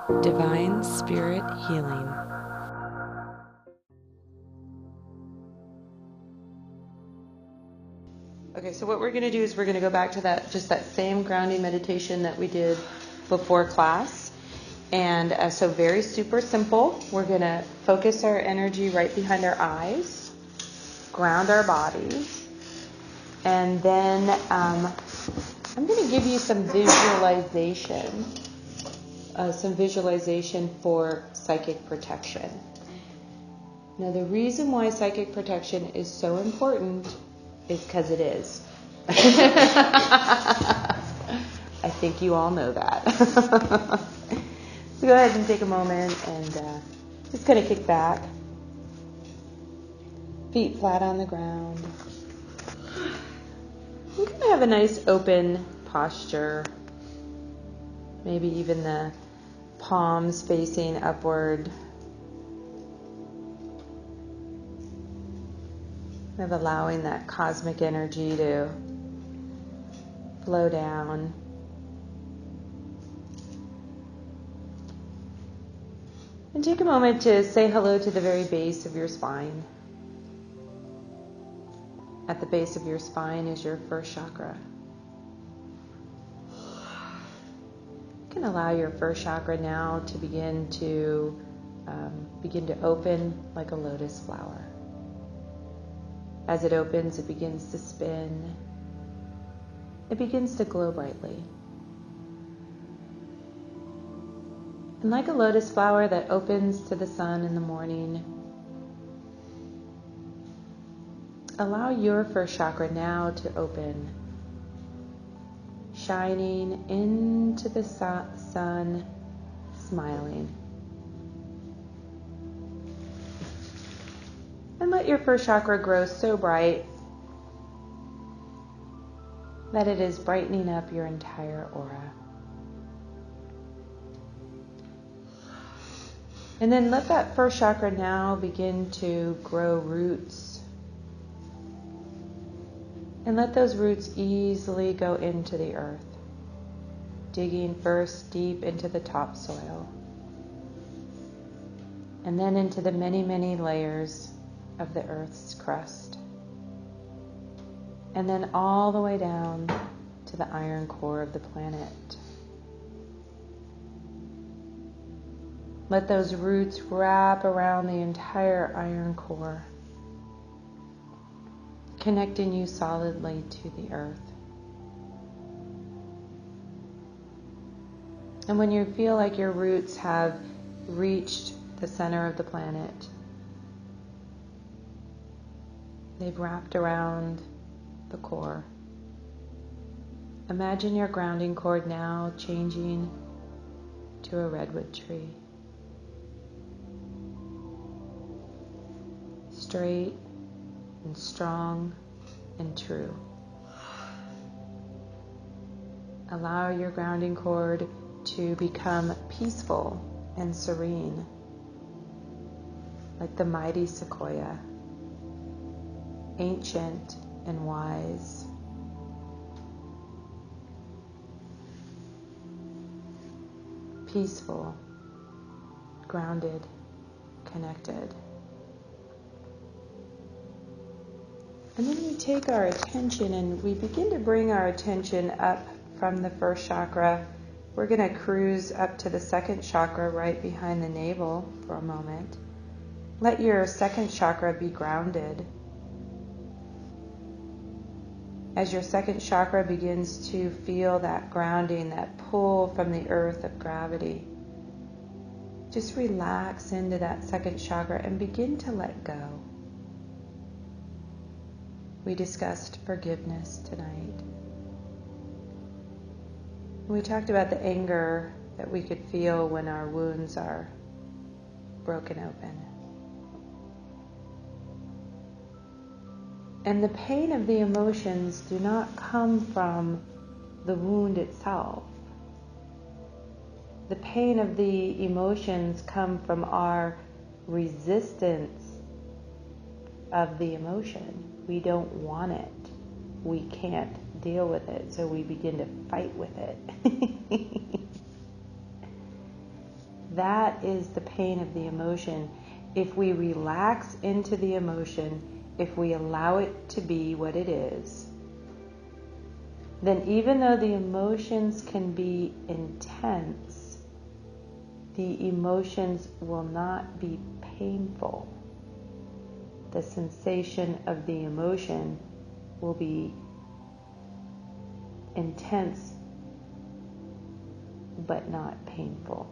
Divine Spirit Healing. Okay, so what we're going to do is we're going to go back to that same grounding meditation that we did before class. And so very super simple. We're going to focus our energy right behind our eyes, ground our bodies, and then I'm going to give you some visualization for psychic protection. Now, the reason why psychic protection is so important is because it is. I think you all know that. So go ahead and take a moment and just kind of kick back. Feet flat on the ground. We're going to have a nice open posture. Maybe even the palms facing upward. Of allowing that cosmic energy to flow down. And take a moment to say hello to the very base of your spine. At the base of your spine is your first chakra. You can allow your first chakra now to begin to open like a lotus flower. As it opens, it begins to spin. It begins to glow brightly. And like a lotus flower that opens to the sun in the morning, allow your first chakra now to open, shining into the sun, smiling. And let your first chakra grow so bright that it is brightening up your entire aura. And then let that first chakra now begin to grow roots. And let those roots easily go into the earth, digging first deep into the topsoil, and then into the many, many layers of the earth's crust. And then all the way down to the iron core of the planet. Let those roots wrap around the entire iron core, connecting you solidly to the earth. And when you feel like your roots have reached the center of the planet, they've wrapped around the core. Imagine your grounding cord now changing to a redwood tree. Straight and strong and true. Allow your grounding cord to become peaceful and serene, like the mighty sequoia, ancient and wise. Peaceful, grounded, connected. And then we take our attention and we begin to bring our attention up from the first chakra. We're going to cruise up to the second chakra right behind the navel for a moment. Let your second chakra be grounded. As your second chakra begins to feel that grounding, that pull from the earth of gravity, just relax into that second chakra and begin to let go. We discussed forgiveness tonight. We talked about the anger that we could feel when our wounds are broken open. And the pain of the emotions do not come from the wound itself. The pain of the emotions come from our resistance of the emotion. We don't want it. We can't deal with it, so we begin to fight with it. That is the pain of the emotion. If we relax into the emotion, if we allow it to be what it is, then even though the emotions can be intense, the emotions will not be painful. The sensation of the emotion will be intense but not painful.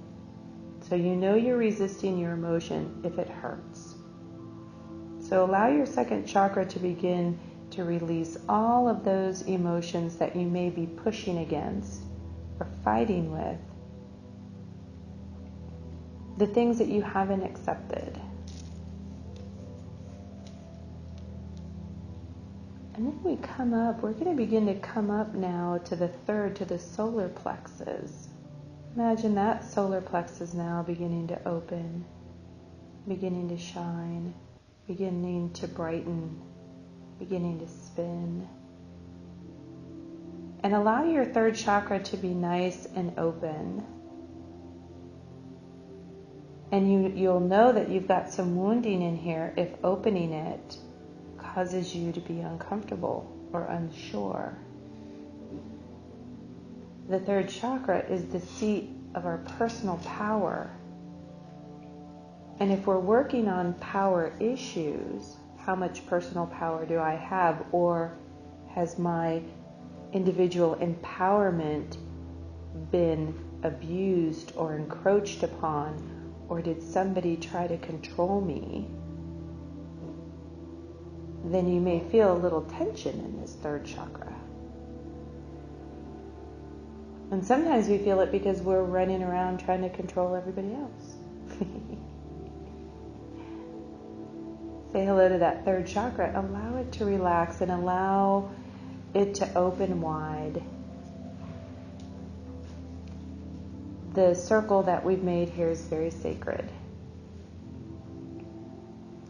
So you know you're resisting your emotion if it hurts. So allow your second chakra to begin to release all of those emotions that you may be pushing against or fighting with, the things that you haven't accepted. And then we come up, we're going to begin to come up now to the third, to the solar plexus. Imagine that solar plexus now beginning to open, beginning to shine, beginning to brighten, beginning to spin. And allow your third chakra to be nice and open. And you'll know that you've got some wounding in here if opening it causes you to be uncomfortable or unsure. The third chakra is the seat of our personal power. And if we're working on power issues, how much personal power do I have? Or has my individual empowerment been abused or encroached upon? Or did somebody try to control me? Then you may feel a little tension in this third chakra. And sometimes we feel it because we're running around trying to control everybody else. Say hello to that third chakra. Allow it to relax and allow it to open wide. The circle that we've made here is very sacred.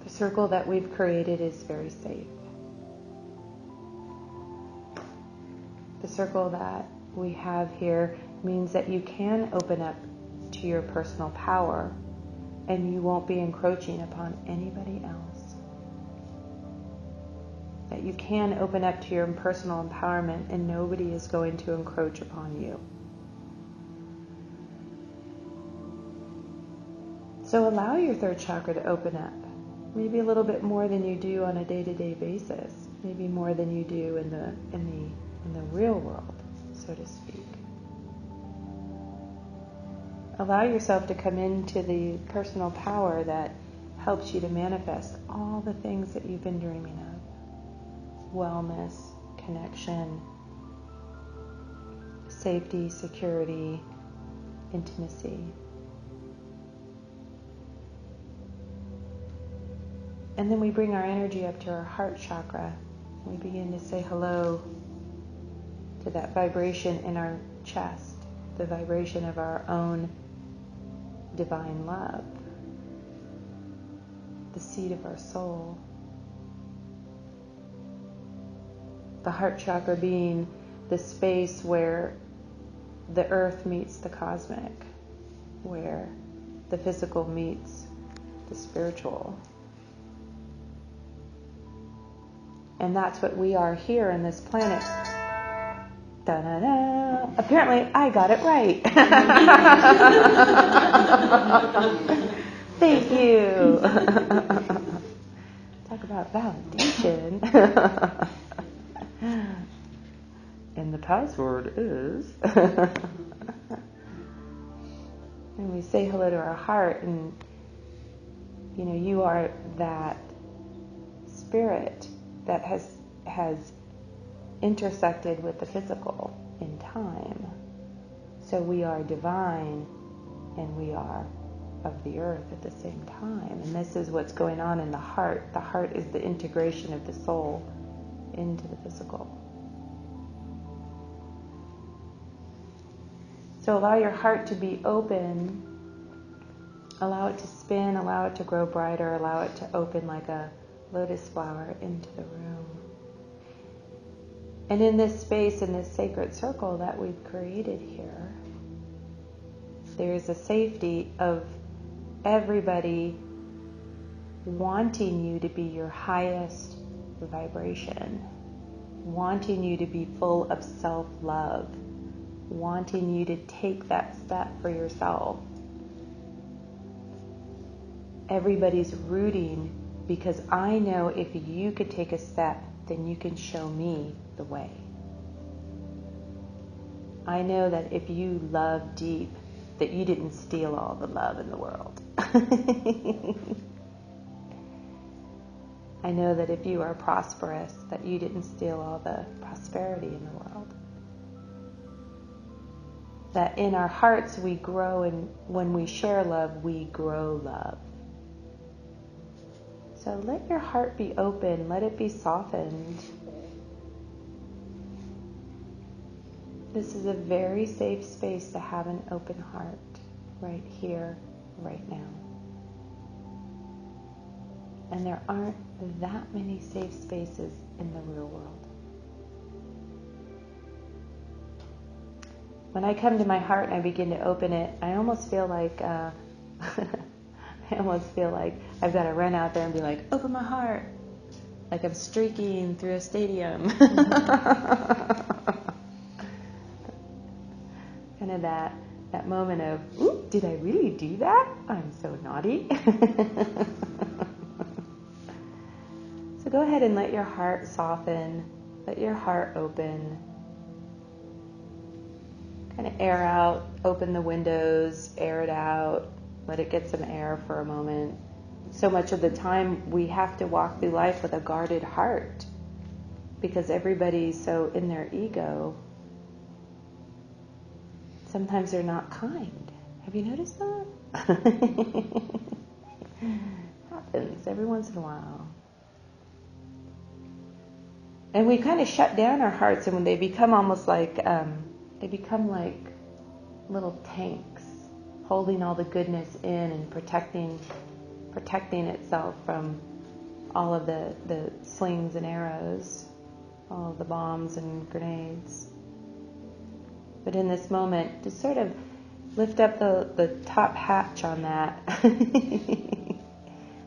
The circle that we've created is very safe. The circle that we have here means that you can open up to your personal power and you won't be encroaching upon anybody else. That you can open up to your personal empowerment and nobody is going to encroach upon you. So allow your third chakra to open up. Maybe a little bit more than you do on a day-to-day basis. Maybe more than you do in the real world, so to speak. Allow yourself to come into the personal power that helps you to manifest all the things that you've been dreaming of. Wellness, connection, safety, security, intimacy. And then we bring our energy up to our heart chakra. We begin to say hello to that vibration in our chest, the vibration of our own divine love, the seat of our soul. The heart chakra being the space where the earth meets the cosmic, where the physical meets the spiritual. And that's what we are here on this planet. Da-da-da. Apparently, I got it right. Thank you. Talk about validation. And the password is... And we say hello to our heart, and you are that spirit that has intersected with the physical in time. So we are divine and we are of the earth at the same time. And this is what's going on in the heart. The heart is the integration of the soul into the physical. So allow your heart to be open. Allow it to spin, allow it to grow brighter, allow it to open like a lotus flower into the room. And in this space, in this sacred circle that we've created here, There's a safety of everybody wanting you to be your highest vibration, wanting you to be full of self-love, wanting you to take that step for yourself. Everybody's rooting because I know if you could take a step, then you can show me the way. I know that if you love deep, that you didn't steal all the love in the world. I know that if you are prosperous, that you didn't steal all the prosperity in the world. That in our hearts we grow, and when we share love, we grow love. So let your heart be open, let it be softened. This is a very safe space to have an open heart, right here, right now. And there aren't that many safe spaces in the real world. When I come to my heart and I begin to open it, I almost feel like I've got to run out there and be like, open my heart, like I'm streaking through a stadium. Kind of that moment of, ooh, did I really do that? I'm so naughty. So go ahead and let your heart soften, let your heart open. Kind of air out, open the windows, air it out, let it get some air for a moment. So much of the time we have to walk through life with a guarded heart because everybody's so in their ego. Sometimes they're not kind. Have you noticed that? Happens every once in a while. And we kind of shut down our hearts, and when they become almost like, they become like little tanks, holding all the goodness in and protecting itself from all of the slings and arrows, all of the bombs and grenades. But in this moment, just sort of lift up the top hatch on that.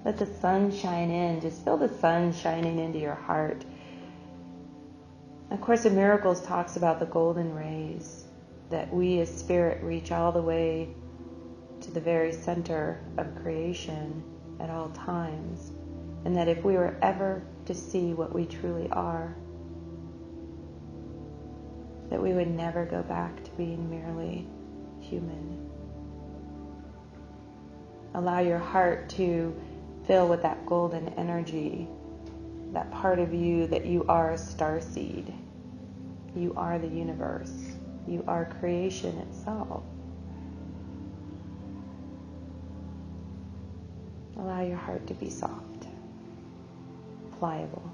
Let the sun shine in. Just feel the sun shining into your heart. A Course in Miracles talks about the golden rays, that we as spirit reach all the way to the very center of creation at all times. And that if we were ever to see what we truly are, that we would never go back to being merely human. Allow your heart to fill with that golden energy, that part of you that you are a starseed. You are the universe. You are creation itself. Allow your heart to be soft, pliable,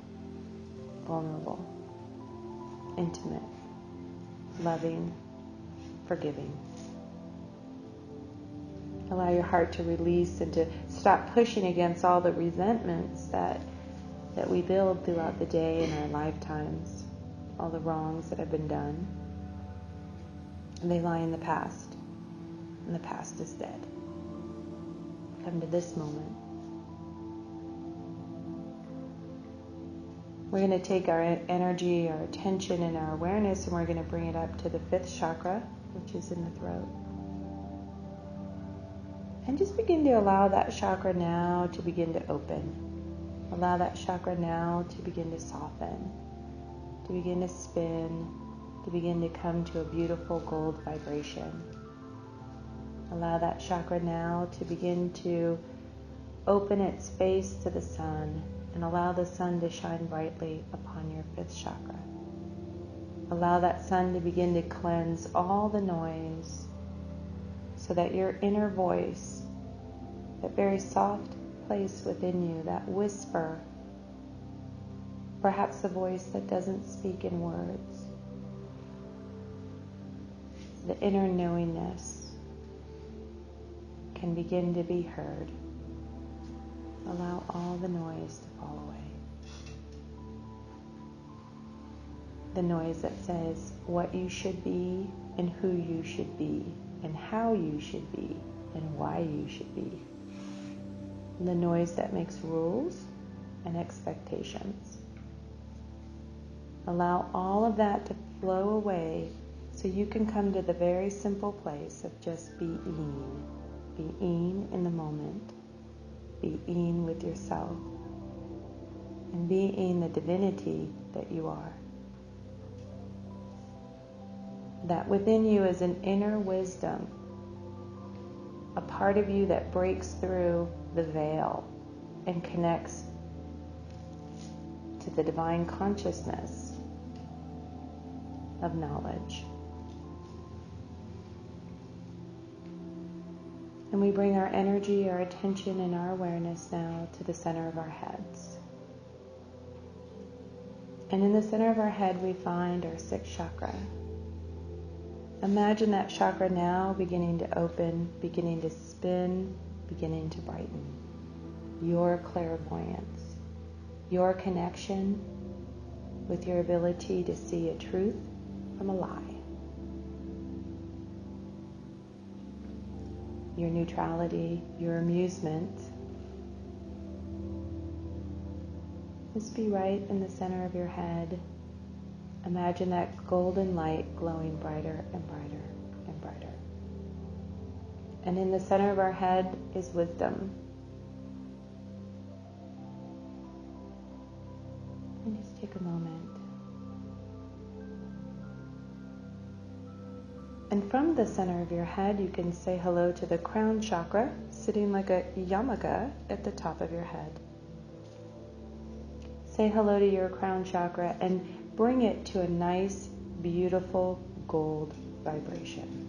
vulnerable, intimate, loving, forgiving. Allow your heart to release and to stop pushing against all the resentments that we build throughout the day and our lifetimes, all the wrongs that have been done. And they lie in the past, and the past is dead. Come to this moment. We're going to take our energy, our attention, and our awareness, and we're going to bring it up to the 5th chakra, which is in the throat. And just begin to allow that chakra now to begin to open. Allow that chakra now to begin to soften, to begin to spin, to begin to come to a beautiful gold vibration. Allow that chakra now to begin to open its face to the sun and allow the sun to shine brightly upon your 5th chakra. Allow that sun to begin to cleanse all the noise so that your inner voice, that very soft place within you, that whisper, perhaps the voice that doesn't speak in words, the inner knowingness can begin to be heard. Allow all the noise to fall away. The noise that says what you should be and who you should be and how you should be and why you should be. And the noise that makes rules and expectations. Allow all of that to flow away so you can come to the very simple place of just being. Being in the moment. Being with yourself. And being the divinity that you are. That within you is an inner wisdom, a part of you that breaks through the veil and connects to the divine consciousness of knowledge. And we bring our energy, our attention, and our awareness now to the center of our heads. And in the center of our head, we find our sixth chakra. Imagine that chakra now beginning to open, beginning to spin, beginning to brighten. Your clairvoyance, your connection with your ability to see a truth from a lie. Your neutrality, your amusement. Just be right in the center of your head. Imagine that golden light glowing brighter and brighter and brighter. And in the center of our head is wisdom. And just take a moment. And from the center of your head, you can say hello to the crown chakra, sitting like a yarmulke at the top of your head. Say hello to your crown chakra and bring it to a nice, beautiful gold vibration.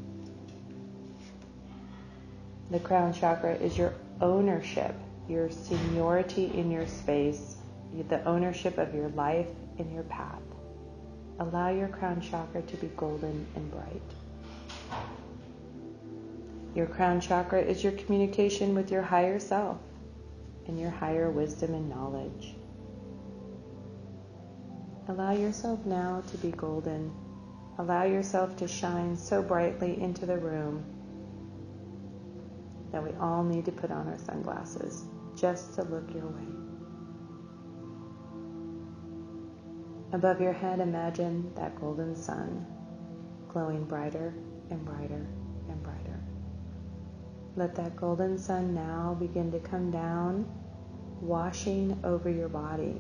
The crown chakra is your ownership, your seniority in your space, the ownership of your life and your path. Allow your crown chakra to be golden and bright. Your crown chakra is your communication with your higher self and your higher wisdom and knowledge. Allow yourself now to be golden. Allow yourself to shine so brightly into the room that we all need to put on our sunglasses just to look your way. Above your head, imagine that golden sun glowing brighter and brighter and brighter. Let that golden sun now begin to come down, washing over your body,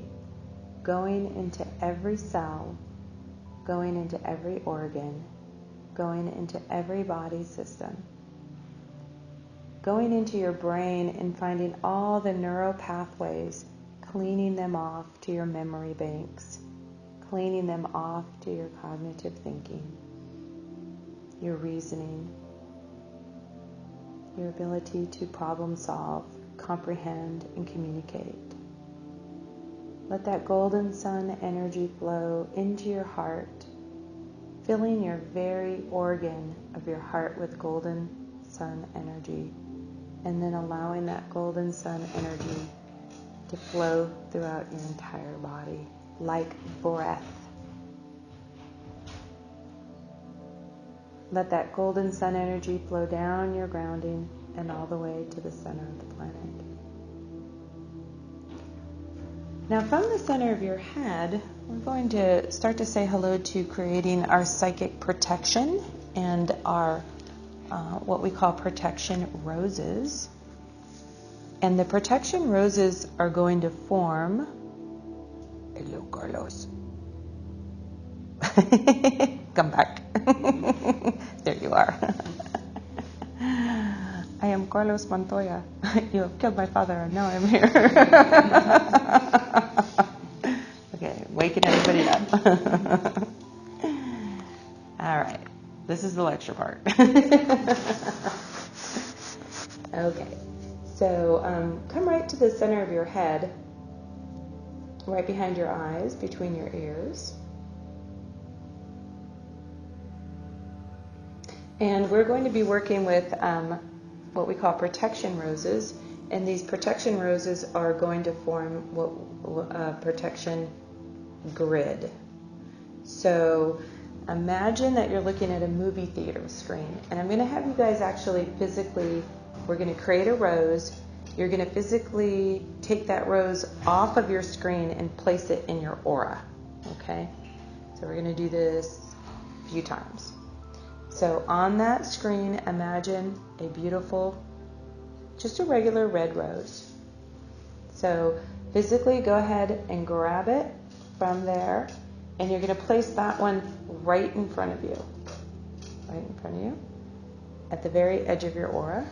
going into every cell, going into every organ, going into every body system, going into your brain and finding all the neural pathways, cleaning them off to your memory banks, cleaning them off to your cognitive thinking, your reasoning, your ability to problem solve, comprehend, and communicate. Let that golden sun energy flow into your heart, filling your very organ of your heart with golden sun energy, and then allowing that golden sun energy to flow throughout your entire body like breath. Let that golden sun energy flow down your grounding and all the way to the center of the planet. Now from the center of your head, we're going to start to say hello to creating our psychic protection and our what we call protection roses. And the protection roses are going to form... Hello, Carlos. Come back. There you are. I am Carlos Montoya. You have killed my father and now I'm here. Okay, waking everybody up. All right, this is the lecture part. Okay, so come right to the center of your head, right behind your eyes, between your ears. And we're going to be working with what we call protection roses. And these protection roses are going to form what protection grid. So imagine that you're looking at a movie theater screen. And I'm going to have you guys actually physically, we're going to create a rose. You're going to physically take that rose off of your screen and place it in your aura. Okay? So we're going to do this a few times. So on that screen, imagine a beautiful, just a regular red rose. So physically go ahead and grab it from there, and you're going to place that one right in front of you. Right in front of you, at the very edge of your aura.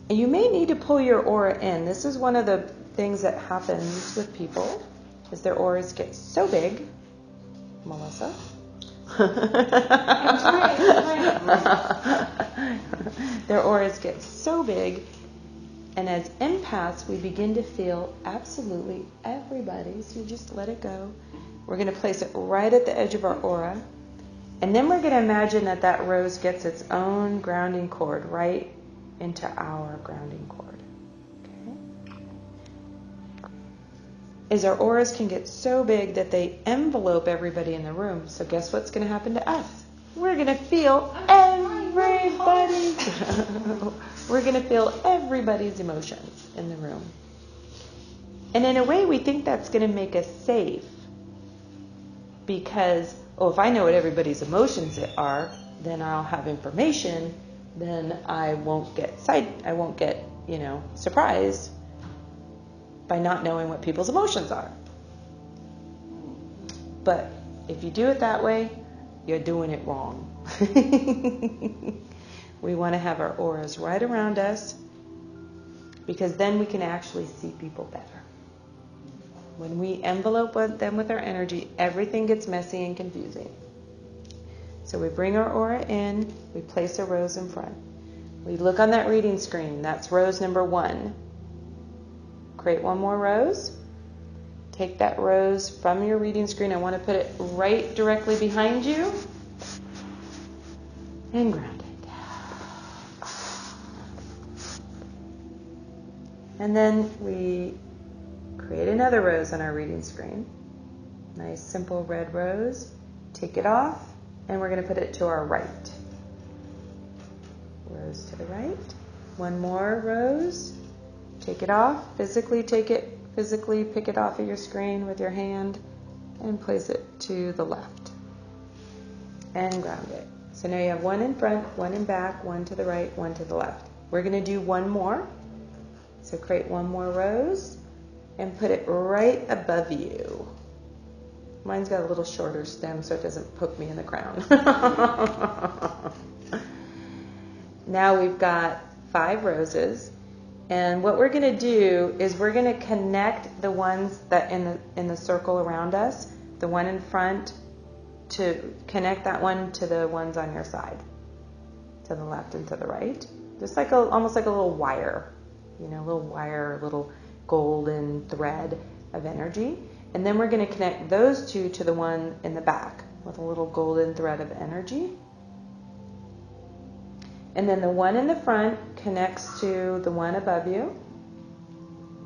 And you may need to pull your aura in. This is one of the things that happens with people, is their auras get so big. Melissa? Their auras get so big, and as empaths, we begin to feel absolutely everybody. So you just let it go. We're going to place it right at the edge of our aura, and then we're going to imagine that that rose gets its own grounding cord right into our grounding cord. Okay? Is our auras can get so big that they envelope everybody in the room. So guess what's going to happen to us? We're going to feel everybody. We're going to feel everybody's emotions in the room. And in a way, we think that's going to make us safe. Because, if I know what everybody's emotions are, then I'll have information. Then I won't get surprised by not knowing what people's emotions are. But if you do it that way, you're doing it wrong. We want to have our auras right around us, because then we can actually see people better. When we envelope them with our energy, everything gets messy and confusing. So we bring our aura in, we place a rose in front. We look on that reading screen, that's rose number 1. Create one more rose. Take that rose from your reading screen. I want to put it right directly behind you. And ground it. And then we create another rose on our reading screen. Nice simple red rose. Take it off, and we're going to put it to our right. Rose to the right. One more rose. Take it off. Physically pick it off of your screen with your hand and place it to the left. And ground it. So now you have one in front, one in back, one to the right, one to the left. We're going to do one more. So create one more rose and put it right above you. Mine's got a little shorter stem so it doesn't poke me in the crown. Now we've got 5 roses. And what we're going to do is we're going to connect the ones that in the circle around us, the one in front, to connect that one to the ones on your side, to the left and to the right, just like almost like a little wire, a little golden thread of energy. And then we're going to connect those two to the one in the back with a little golden thread of energy. And then the one in the front connects to the one above you.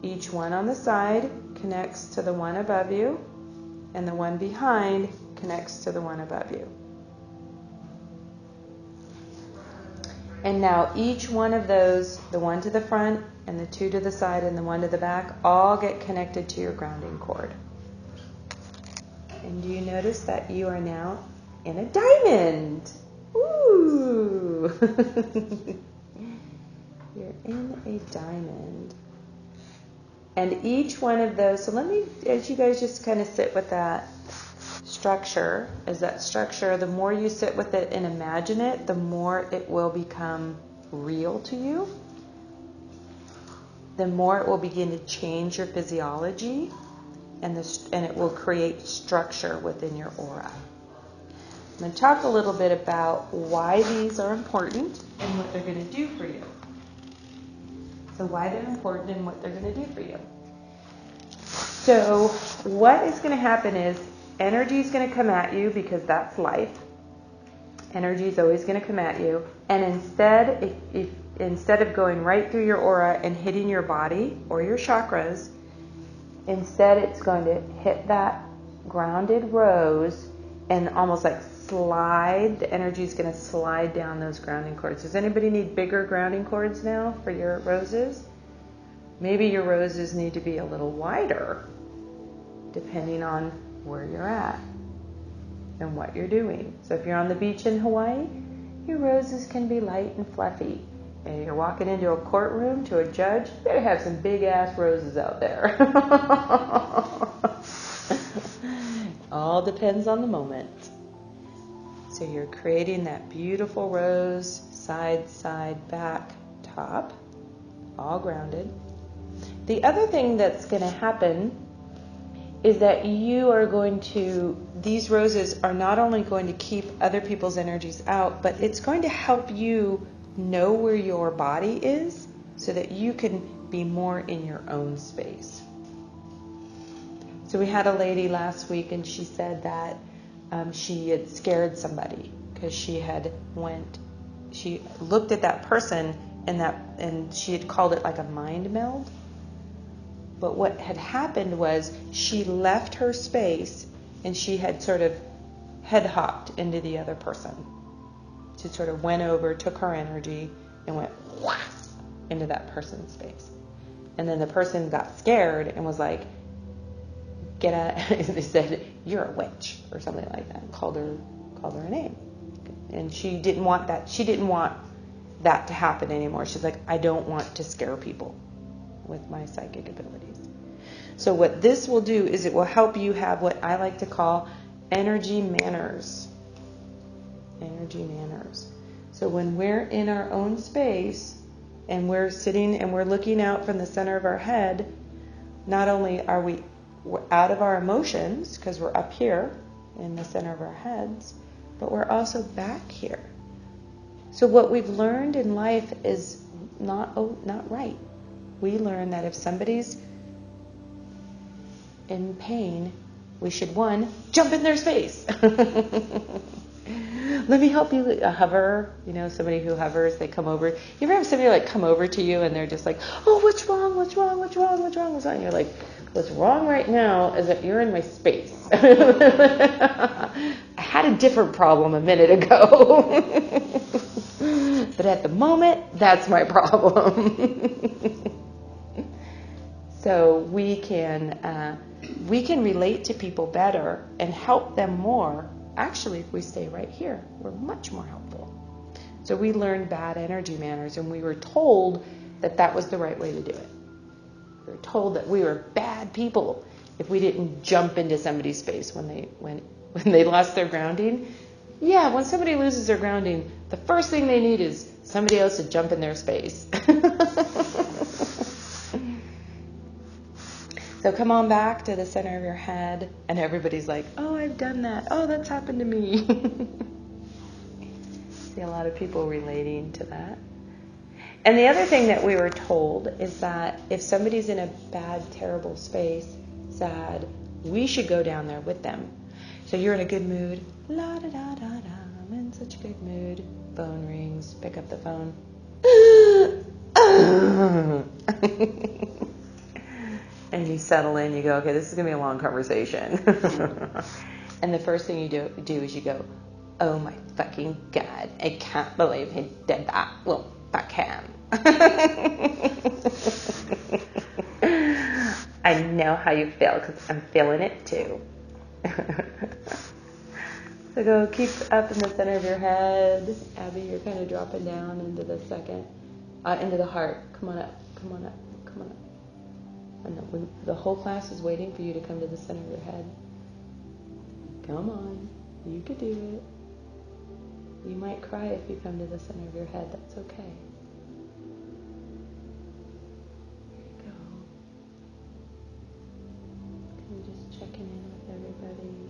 Each one on the side connects to the one above you. And the one behind connects to the one above you. And now each one of those, the one to the front and the 2 to the side and the one to the back, all get connected to your grounding cord. And do you notice that you are now in a diamond? Ooh! You're in a diamond. And each one of those, so as you guys just kind of sit with that structure, the more you sit with it and imagine it, the more it will become real to you. The more it will begin to change your physiology, and it will create structure within your aura. I'm going to talk a little bit about why these are important and what they're going to do for you. So why they're important and what they're going to do for you. So what is going to happen is energy is going to come at you, because that's life. Energy is always going to come at you. And instead of going right through your aura and hitting your body or your chakras, instead it's going to hit that grounded rose and almost like slide, the energy is going to slide down those grounding cords. Does anybody need bigger grounding cords now for your roses? Maybe your roses need to be a little wider, depending on where you're at and what you're doing. So if you're on the beach in Hawaii, your roses can be light and fluffy. And you're walking into a courtroom to a judge, you better have some big ass roses out there. All depends on the moment. So you're creating that beautiful rose, side, back, top, all grounded. The other thing that's going to happen is that these roses are not only going to keep other people's energies out, but it's going to help you know where your body is so that you can be more in your own space. So we had a lady last week and she said that she had scared somebody because she looked at that person and she had called it like a mind meld. But what had happened was she left her space and she had sort of head hopped into the other person. She sort of went over, took her energy, and went whoosh into that person's space. And then the person got scared and was like, get out. They said, you're a witch or something like that, and called her a name. And she didn't want that. She didn't want that to happen anymore. She's like, I don't want to scare people with my psychic abilities. So what this will do is it will help you have what I like to call energy manners. Energy manners. So when we're in our own space and we're sitting and we're looking out from the center of our head, not only are we're out of our emotions because we're up here in the center of our heads, but we're also back here. So what we've learned in life is not right. We learn that if somebody's in pain, we should, one, jump in their space. Let me help you. A hover, somebody who hovers, they come over. You ever have somebody like come over to you and they're just like, oh, what's wrong? And you're like, what's wrong right now is that you're in my space. I had a different problem a minute ago. But at the moment, that's my problem. So we can relate to people better and help them more. Actually, if we stay right here, we're much more helpful. So we learned bad energy manners, and we were told that was the right way to do it. We were told that we were bad people if we didn't jump into somebody's space when they lost their grounding. Yeah, when somebody loses their grounding, the first thing they need is somebody else to jump in their space. So come on back to the center of your head, and everybody's like, oh, I've done that. Oh, that's happened to me. See a lot of people relating to that. And the other thing that we were told is that if somebody's in a bad, terrible space, sad, we should go down there with them. So you're in a good mood. La da da da da. I'm in such a good mood. Phone rings. Pick up the phone. And you settle in. You go, okay, this is going to be a long conversation. And the first thing you do is you go, oh my fucking God, I can't believe he did that. Well, fuck him. I know how you feel because I'm feeling it too. So go keep up in the center of your head. Abby, you're kind of dropping down into the second, into the heart. Come on up. And the whole class is waiting for you to come to the center of your head. Come on. You could do it. You might cry if you come to the center of your head. That's okay. Here you go. Can we just check in with everybody?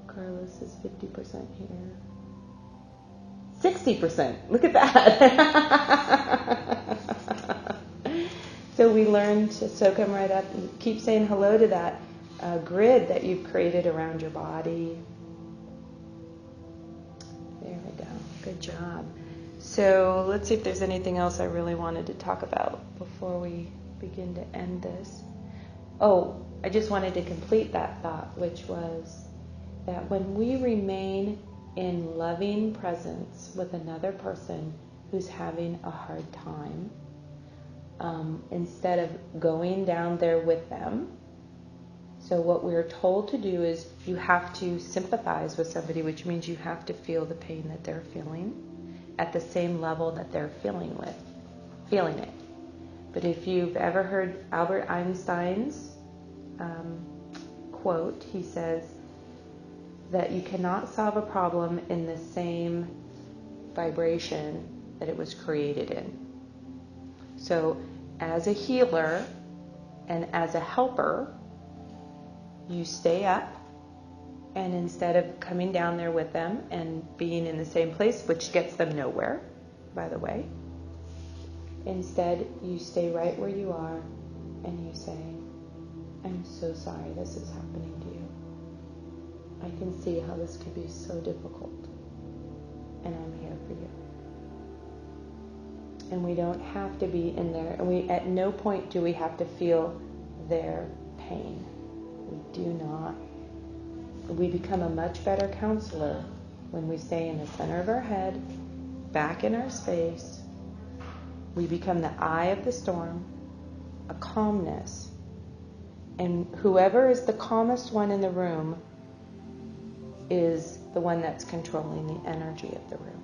Carlos is 50% here. 60%. Look at that. So we learned to come right up and keep saying hello to that grid that you've created around your body. There we go. Good job. So let's see if there's anything else I really wanted to talk about before we begin to end this. Oh, I just wanted to complete that thought, which was that when we remain in loving presence with another person who's having a hard time, instead of going down there with them. So what we're told to do is you have to sympathize with somebody, which means you have to feel the pain that they're feeling at the same level that they're feeling it. But if you've ever heard Albert Einstein's quote, he says that you cannot solve a problem in the same vibration that it was created in. So as a healer and as a helper, you stay up, and instead of coming down there with them and being in the same place, which gets them nowhere, by the way, instead you stay right where you are and you say, I'm so sorry this is happening to you. I can see how this could be so difficult, and I'm here for you. And we don't have to be in there, and at no point do we have to feel their pain. We do not. We become a much better counselor when we stay in the center of our head, back in our space. We become the eye of the storm, a calmness. And whoever is the calmest one in the room is the one that's controlling the energy of the room.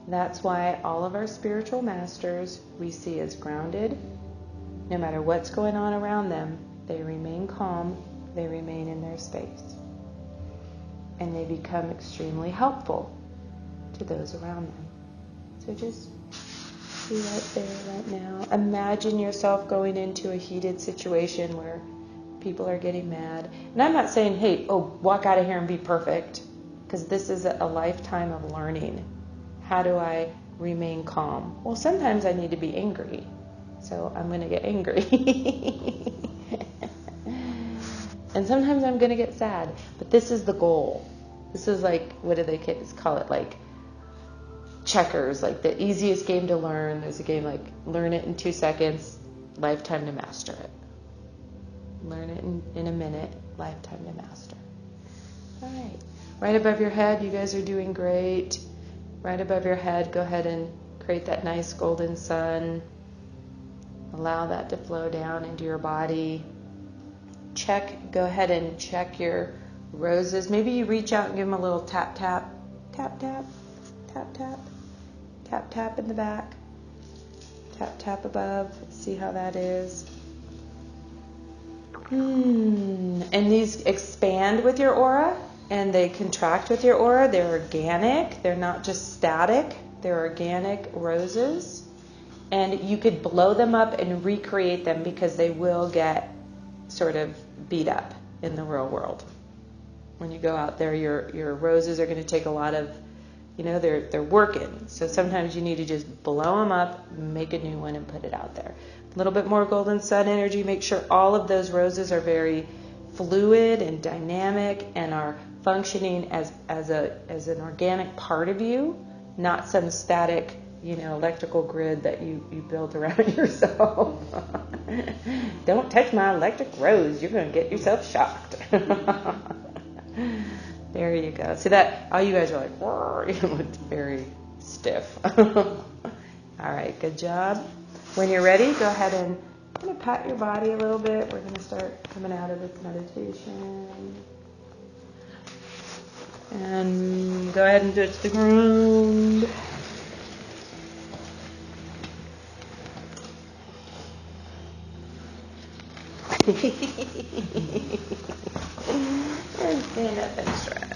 That's why all of our spiritual masters we see as grounded. No matter what's going on around them, they remain calm, they remain in their space. And they become extremely helpful to those around them. So just be right there, right now. Imagine yourself going into a heated situation where people are getting mad. And I'm not saying, hey, walk out of here and be perfect, because this is a lifetime of learning. How do I remain calm? Well, sometimes I need to be angry, so I'm going to get angry. And sometimes I'm going to get sad, but this is the goal. This is like, what do they call it? Like checkers, like the easiest game to learn. There's a game like learn it in 2 seconds, lifetime to master it. Learn it in a minute, lifetime to master. All right. Right above your head, you guys are doing great. Right above your head, go ahead and create that nice golden sun. Allow that to flow down into your body. Go ahead and check your roses. Maybe you reach out and give them a little tap, tap, tap, tap, tap, tap, tap, tap in the back, tap, tap above. See how that is. And these expand with your aura and they contract with your aura. They're organic. They're not just static. They're organic roses. And you could blow them up and recreate them because they will get sort of beat up in the real world. When you go out there, your roses are going to take a lot of, they're working. So sometimes you need to just blow them up, make a new one, and put it out there. A little bit more golden sun energy. Make sure all of those roses are very fluid and dynamic and are functioning as an organic part of you, not some static, electrical grid that you build around yourself. Don't touch my electric rose. You're going to get yourself shocked. There you go. See that? All you guys are like, it's very stiff. All right, good job. When you're ready, go ahead and I'm going to pat your body a little bit. We're going to start coming out of this meditation. And go ahead and touch the ground. And stand up and stretch.